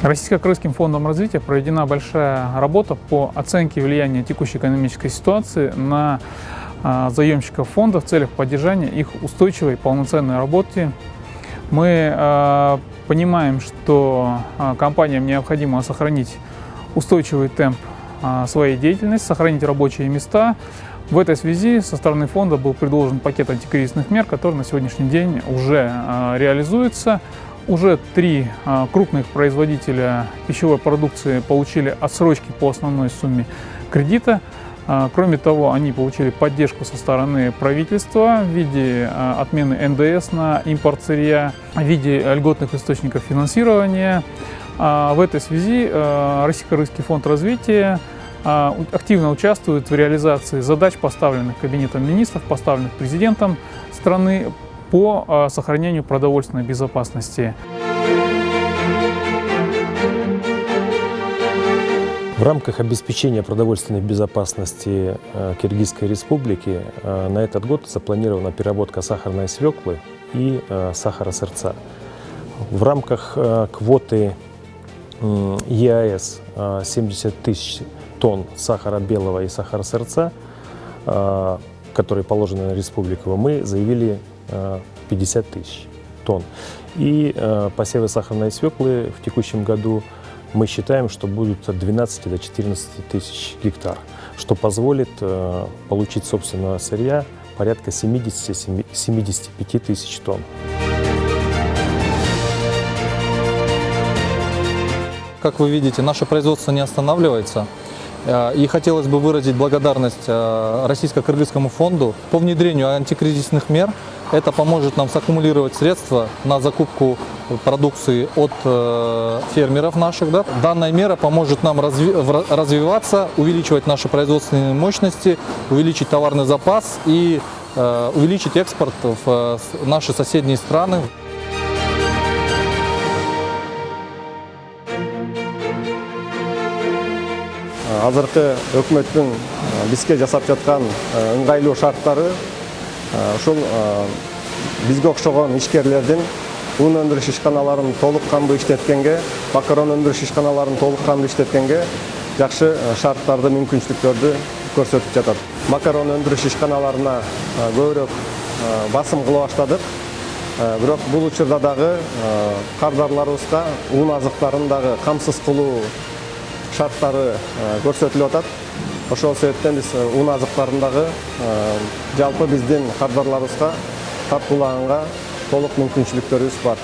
Российско-Крымским фондом развития проведена большая работа по оценке влияния текущей экономической ситуации на заемщиков фонда в целях поддержания их устойчивой и полноценной работы. Мы понимаем, что компаниям необходимо сохранить устойчивый темп своей деятельности, сохранить рабочие места. В этой связи со стороны фонда был предложен пакет антикризисных мер, который на сегодняшний день уже реализуется. Уже 3 крупных производителя пищевой продукции получили отсрочки по основной сумме кредита. Кроме того, они получили поддержку со стороны правительства в виде отмены НДС на импорт сырья, в виде льготных источников финансирования. В этой связи Российско-Крымский фонд развития активно участвует в реализации задач, поставленных Кабинетом министров, поставленных президентом страны по сохранению продовольственной безопасности. В рамках обеспечения продовольственной безопасности Киргизской Республики на этот год запланирована переработка сахарной свеклы и сахара сырца. В рамках квоты ЕАЭС 70 тысяч тонн сахара белого и сахара сырца, которые положены на республику, мы заявили 50 тысяч тонн. И посевы сахарной свеклы в текущем году мы считаем, что будут от 12 до 14 тысяч гектар, что позволит получить собственного сырья порядка 70-75 тысяч тонн. Как вы видите, наше производство не останавливается. И хотелось бы выразить благодарность Российско-Кыргызскому фонду по внедрению антикризисных мер. Это поможет нам саккумулировать средства на закупку продукции от фермеров наших. Да. Данная мера поможет нам развиваться, увеличивать наши производственные мощности, увеличить товарный запас и увеличить экспорт в наши соседние страны. Азыркы өкмөттүн бизге жасап жаткан ыңгайлуу шарттары ушул бизге окшогон ишкерлердин ун өндүрүш ишканаларын толук кандуу иштеткенге, макарон өндүрүш ишканаларын толук кандуу иштеткенге жакшы шарттарды, мүмкүнчүлүктөрдү көрсөтүп жатат. Макарон өндүрүш ишканаларына көбүрөөк басым кыла баштадык. Бирок бул учурда дагы кардарларыбызга ун азыктарын дагы камсыз кылуу шарттары көрсөтүлүп атат. Ошол себептен биз ун азыктарын дагы жалпы биздин кардарларыбызга тартуулаганга толук мүмкүнчүлүктөрүбүз бар.